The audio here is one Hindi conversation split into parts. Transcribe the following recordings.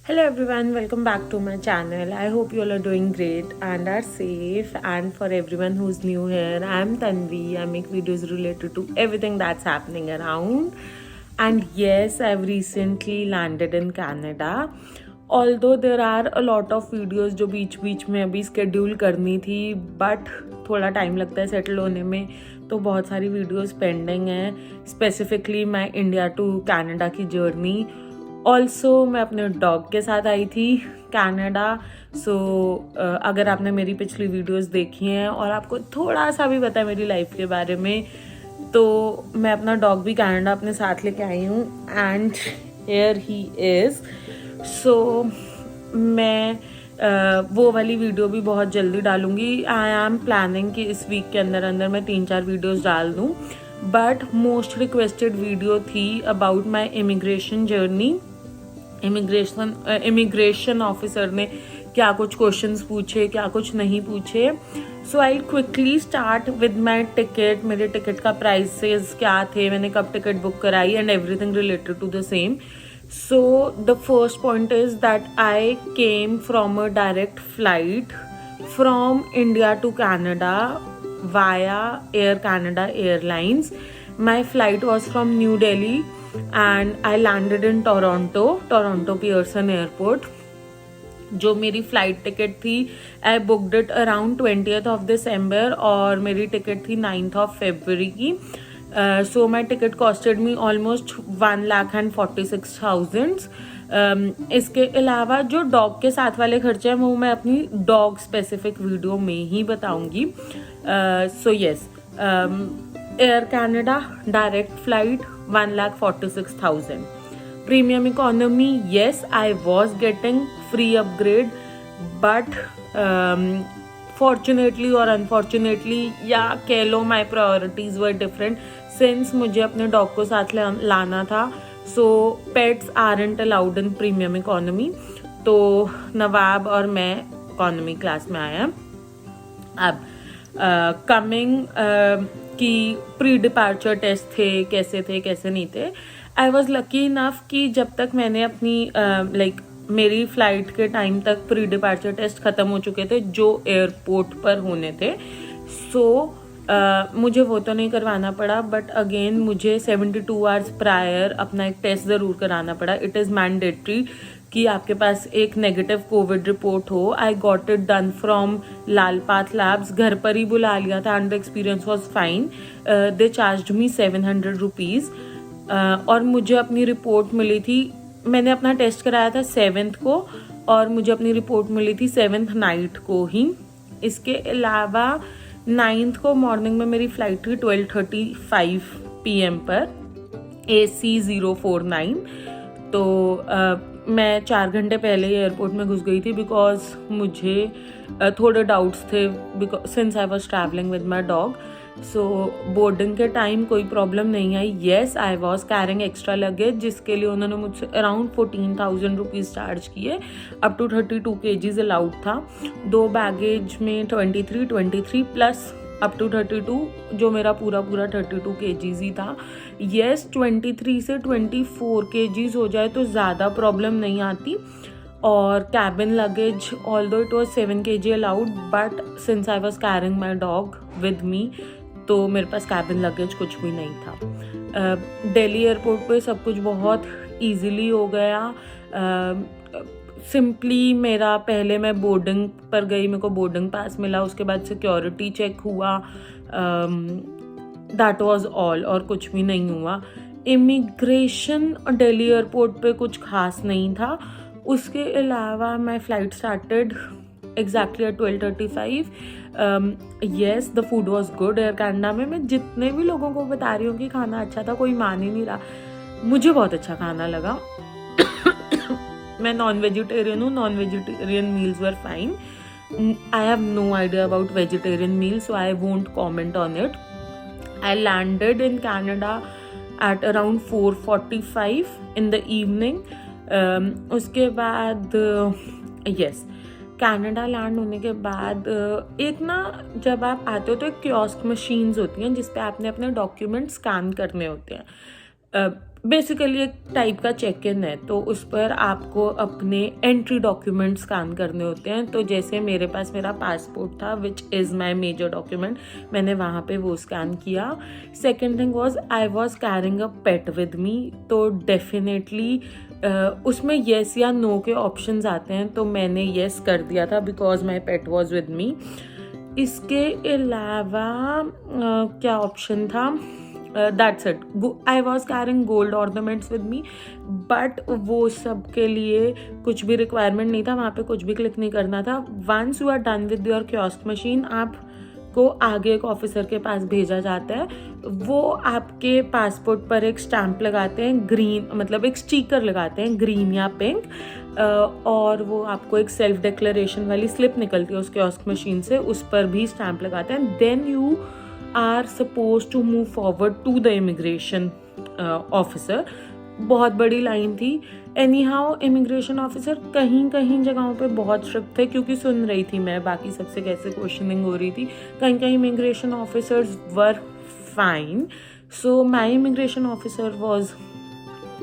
Hello everyone, welcome back to my channel. I hope you all are doing great and are safe. And for everyone who's new here, I'm Tanvi. I make videos related to everything that's happening around. And yes, I've recently landed in Canada. Although there are a lot of videos जो बीच में अभी schedule करनी थी, but थोड़ा टाइम लगता है सेटल होने में, तो बहुत सारी वीडियोस पेंडिंग हैं. स्पेसिफिकली मैं इंडिया टू कनाडा की जर्नी. ऑल्सो मैं अपने डॉग के साथ आई थी कनाडा. सो अगर आपने मेरी पिछली वीडियोस देखी हैं और आपको थोड़ा सा भी पता है मेरी लाइफ के बारे में, तो मैं अपना डॉग भी कनाडा अपने साथ लेके आई हूँ. And here he is. So मैं वो वाली वीडियो भी बहुत जल्दी डालूंगी. आई एम प्लानिंग कि इस वीक के अंदर अंदर मैं 3-4 वीडियोस डाल दूँ. बट मोस्ट रिक्वेस्टेड वीडियो थी about my immigration journey. Immigration officer ने क्या कुछ क्वेश्चंस पूछे, क्या कुछ नहीं पूछे. So I quickly start with my ticket. मेरे टिकट का प्राइसेस क्या थे, मैंने कब टिकट बुक कराई and everything related to the same. So the first point is that I came from a direct flight from India to Canada via Air Canada Airlines. My flight was from New Delhi and I landed in Toronto Pearson Airport. जो मेरी फ़्लाइट टिकट थी, I booked it around 20th of December और मेरी टिकट थी 9th of February की. So my ticket costed me almost 1,46,000. इसके अलावा जो डॉग के साथ वाले खर्चे हैं वो मैं अपनी डॉग स्पेसिफिक वीडियो में ही बताऊंगी. So yes, Air Canada direct flight 1,46,000. Premium economy, yes I was getting free upgrade, but fortunately और अनफॉर्चुनेटली या कह लो my priorities were different. Since मुझे अपने डॉग को साथ लाना था, so pets aren't allowed in premium economy. तो नवाब और मैं इकोनॉमी क्लास में आया. अब कमिंग की प्री डिपार्चर टेस्ट थे कैसे नहीं थे. आई वॉज लकी इनफ कि जब तक मैंने अपनी मेरी फ़्लाइट के टाइम तक प्री डिपार्चर टेस्ट ख़त्म हो चुके थे जो एयरपोर्ट पर होने थे. सो मुझे वो तो नहीं करवाना पड़ा, बट अगेन मुझे 72 आवर्स प्रायर अपना एक टेस्ट ज़रूर कराना पड़ा. इट इज़ मैंडेटरी कि आपके पास एक नेगेटिव कोविड रिपोर्ट हो. I got it done from Lalpath labs. घर पर ही बुला लिया था and the experience was fine. They charged me 700 rupees. और मुझे अपनी रिपोर्ट मिली थी, मैंने अपना टेस्ट कराया था 7th को और मुझे अपनी रिपोर्ट मिली थी 7th नाइट को ही. इसके अलावा 9th को मॉर्निंग में मेरी फ़्लाइट थी 12:35 PM पर AC 049. तो मैं 4 घंटे पहले ही एयरपोर्ट में घुस गई थी बिकॉज मुझे थोड़े डाउट्स थे since I was travelling with my dog. So boarding के टाइम कोई प्रॉब्लम नहीं आई. Yes, I was carrying extra luggage जिसके लिए उन्होंने मुझसे अराउंड 14,000 रुपीज़ चार्ज किए. अप टू 32 kgs अलाउड था. 2 बैगेज में 23 प्लस अप टू 32 जो मेरा पूरा 32 kgs ही था. येस, 23 से 24 kgs हो जाए तो ज़्यादा प्रॉब्लम नहीं आती. और cabin luggage although it was 7 kg allowed, but since I was carrying my dog with me तो मेरे पास कैबिन लगेज कुछ भी नहीं था. दिल्ली एयरपोर्ट पे सब कुछ बहुत इजीली हो गया. सिंपली मेरा पहले मैं बोर्डिंग पर गई, मेरे को बोर्डिंग पास मिला, उसके बाद सिक्योरिटी चेक हुआ. दैट वाज ऑल, और कुछ भी नहीं हुआ. इमिग्रेशन दिल्ली एयरपोर्ट पे कुछ खास नहीं था. उसके अलावा my flight started exactly at 12:35. Yes, the food was good. Air Canada में मैं जितने भी लोगों को बता रही हूँ कि खाना अच्छा था, कोई मान ही नहीं रहा. मुझे बहुत अच्छा खाना लगा. मैं नॉन वेजिटेरियन हूँ. Non vegetarian meals were fine. I have no idea about vegetarian meals, so I won't comment on it. I landed in Canada at around 4:45 in the evening. उसके बाद यस, कनाडा लैंड होने के बाद एक ना जब आप आते हो तो एक कियोस्क मशीन्स होती हैं जिस पे आपने अपने डॉक्यूमेंट स्कैन करने होते हैं. बेसिकली एक टाइप का चेक इन है, तो उस पर आपको अपने एंट्री डॉक्यूमेंट स्कैन करने होते हैं। तो जैसे मेरे पास मेरा पासपोर्ट था which is my major document, मैंने वहाँ पे वो स्कैन किया। Second thing was I was carrying a pet with me, तो डेफिनेटली उसमें येस या नो के ऑप्शंस आते हैं, तो मैंने येस कर दिया था because my pet was with me. इसके अलावा क्या ऑप्शन था, that's it. I was carrying gold ornaments with me, but वो सब के लिए कुछ भी रिक्वायरमेंट नहीं था, वहाँ पे कुछ भी क्लिक नहीं करना था। Once you are done with your kiosk machine, आपको आगे एक ऑफिसर के पास भेजा जाता है। वो आपके पासपोर्ट पर एक स्टैंप लगाते हैं, ग्रीन मतलब एक स्टिकर लगाते हैं ग्रीन या पिंक, और वो आपको एक सेल्फ डिक्लेरेशन वाली स्लिप निकलती है उस कियोस्क मशीन से, उस पर भी स्टैंप लगाते हैं। Then you are supposed to move forward to the immigration officer। बहुत बड़ी लाइन थी। एनी हाउ इमिग्रेशन ऑफिसर कहीं कहीं जगहों पे बहुत स्ट्रिक्ट थे, क्योंकि सुन रही थी मैं बाकी सबसे कैसे क्वेश्चनिंग हो रही थी। कहीं कहीं immigration officers were fine, so my immigration officer was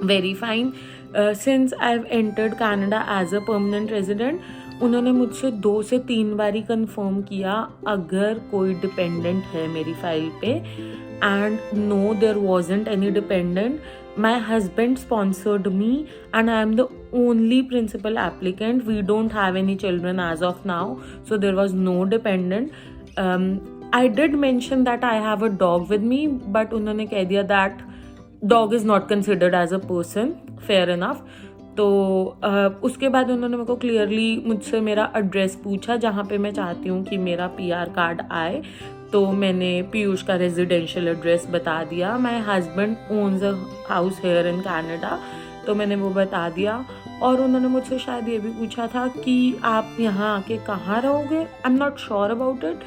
very fine. Since I have entered Canada as a permanent resident, उन्होंने मुझसे 2 से 3 बारी कंफर्म किया अगर कोई डिपेंडेंट है मेरी फाइल पे, and no there wasn't any dependent. My husband sponsored me and I am the only principal applicant, we don't have any children as of now, so there was no dependent. I did mention that I have a dog with me, but उन्होंने कह दिया that dog is not considered as a person, fair enough. तो उसके बाद उन्होंने मेरे को क्लियरली मुझसे मेरा एड्रेस पूछा जहाँ पे मैं चाहती हूँ कि मेरा पीआर कार्ड आए, तो मैंने पीयूष का रेजिडेंशियल एड्रेस बता दिया। My husband owns a house here in Canada, तो मैंने वो बता दिया। और उन्होंने मुझसे शायद ये भी पूछा था कि आप यहाँ आके कहाँ रहोगे। I am not sure about it,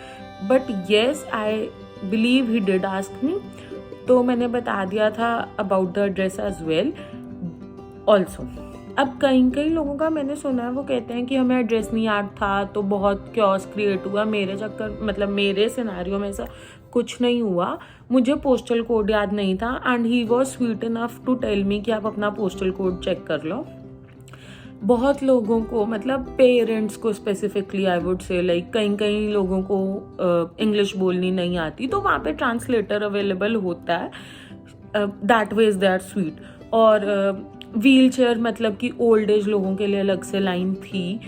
but yes I believe he did ask me, तो मैंने बता दिया था about the address as well also. अब कई लोगों का मैंने सुना है वो कहते हैं कि हमें एड्रेस नहीं याद था तो बहुत क्योस क्रिएट हुआ। मेरे चक्कर मतलब मेरे सिनेरियो में ऐसा कुछ नहीं हुआ, मुझे पोस्टल कोड याद नहीं था and he was sweet enough to tell me कि आप अपना पोस्टल कोड चेक कर लो। बहुत लोगों को मतलब पेरेंट्स को specifically I would say like कई लोगों को इंग्लिश बोलनी नहीं आती, तो वहाँ पे ट्रांसलेटर अवेलेबल होता है, that way is they are sweet. और व्हील चेयर मतलब कि ओल्ड एज लोगों के लिए अलग से लाइन थी,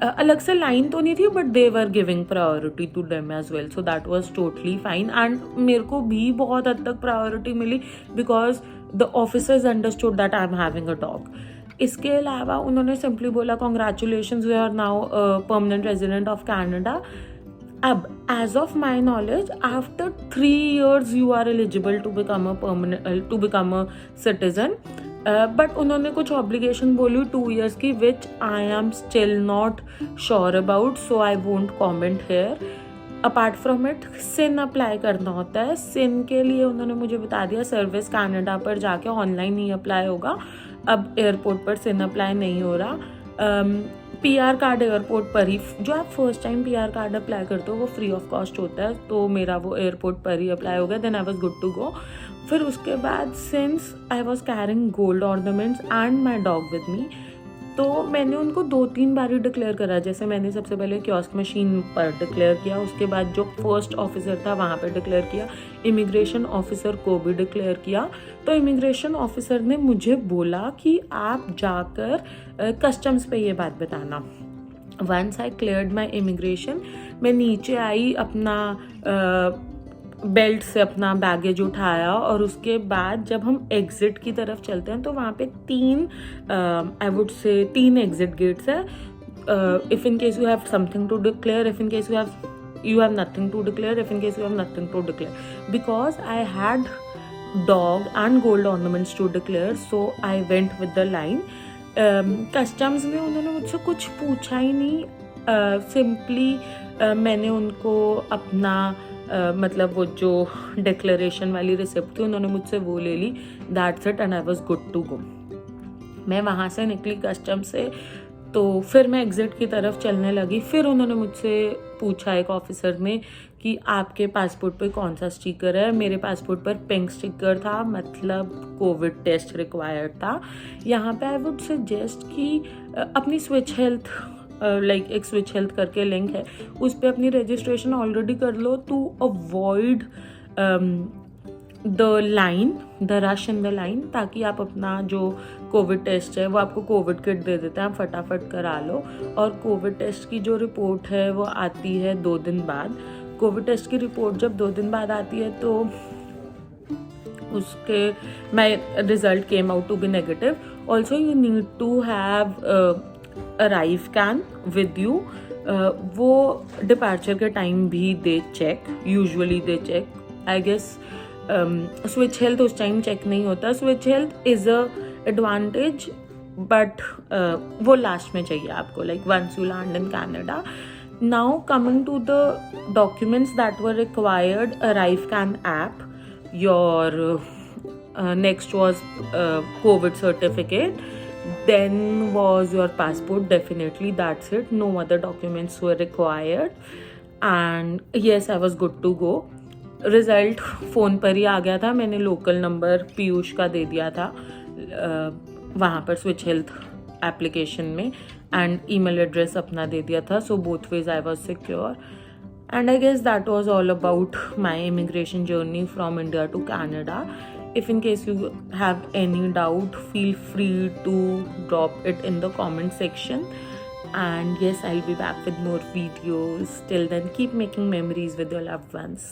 अलग से लाइन तो नहीं थी but they were giving priority to them as well, so that was totally fine. And मेरे को भी बहुत हद तक प्रायोरिटी मिली because the officers understood that I am having a dog. इसके अलावा उन्होंने सिंपली बोला congratulations, we are now permanent resident of Canada. अब as of my knowledge after 3 years you are eligible to become a citizen, but उन्होंने कुछ ऑब्लिगेशन बोली 2 years की which I am still not sure about, so I won't comment here. Apart from it sin apply करना होता है। सिन के लिए उन्होंने मुझे बता दिया सर्विस कनाडा पर जाके ऑनलाइन ही अप्लाई होगा, अब एयरपोर्ट पर सिन अप्लाई नहीं हो रहा। पीआर कार्ड एयरपोर्ट पर ही, जो आप first time PR card apply करते हो वो फ्री ऑफ कॉस्ट होता है, तो मेरा वो एयरपोर्ट पर ही अप्लाई हो गया। Then I was good to go. फिर उसके बाद since I was carrying gold ornaments and my dog with me, तो मैंने उनको 2-3 बार ही डिक्लेयर करा। जैसे मैंने सबसे पहले कियोस्क मशीन पर डिक्लेयर किया, उसके बाद जो फर्स्ट ऑफिसर था वहाँ पर डिक्लेयर किया, इमिग्रेशन ऑफिसर को भी डिक्लेयर किया। तो इमिग्रेशन ऑफिसर ने मुझे बोला कि आप जाकर कस्टम्स पे ये बात बताना। Once I cleared my immigration, मैं नीचे आई, अपना बेल्ट से अपना बैगेज उठाया, और उसके बाद जब हम एग्जिट की तरफ चलते हैं तो वहाँ पे 3 एग्जिट गेट्स है। If in case you have something to declare, if in case you have nothing to declare, if in case you have nothing to declare. Because I had dog and gold ornaments to declare, so I went with the line. Customs में उन्होंने मुझसे कुछ पूछा ही नहीं, सिंपली मैंने उनको अपना मतलब वो जो डिक्लेरेशन वाली रिसिप्ट थी उन्होंने मुझसे वो ले ली, that's it, and I was good to go. मैं वहाँ से निकली कस्टम से, तो फिर मैं एग्जिट की तरफ चलने लगी। फिर उन्होंने मुझसे पूछा एक ऑफिसर ने कि आपके पासपोर्ट पे कौन सा स्टिकर है। मेरे पासपोर्ट पर पिंक स्टिकर था, मतलब कोविड टेस्ट रिक्वायर्ड था। यहाँ पे आई वुड सजेस्ट कि अपनी स्विच हेल्थ लाइक एक स्विच हेल्थ करके लिंक है, उस पर अपनी रजिस्ट्रेशन ऑलरेडी कर लो to avoid the line, the rush in the line, ताकि आप अपना जो कोविड टेस्ट है वो आपको कोविड किट दे देते हैं, आप फटाफट करा लो। और कोविड टेस्ट की जो रिपोर्ट है वो आती है 2 दिन बाद। कोविड टेस्ट की रिपोर्ट जब 2 दिन बाद आती है तो उसके my result came out to be negative. Also you need to have ArriveCAN with you. वो डिपार्चर के टाइम भी they check, usually they check. I guess Switch Health उस टाइम चेक नहीं होता। Switch Health is a advantage, but वो लास्ट में चाहिए आपको, like once you land in Canada. Now coming to the documents that were required, ArriveCAN app, your next was COVID certificate, then was your passport, definitely that's it, no other documents were required, and yes I was good to go। Result phone पर ही आ गया था, मैंने लोकल नंबर पीयूष का दे दिया था वहाँ पर स्विच हेल्थ एप्लीकेशन में, एंड ईमेल एड्रेस अपना दे दिया था, so both ways I was secure. And I guess that was all about my immigration journey from India to Canada. If in case you have any doubt, feel free to drop it in the comment section. And yes, I'll be back with more videos. Till then, keep making memories with your loved ones.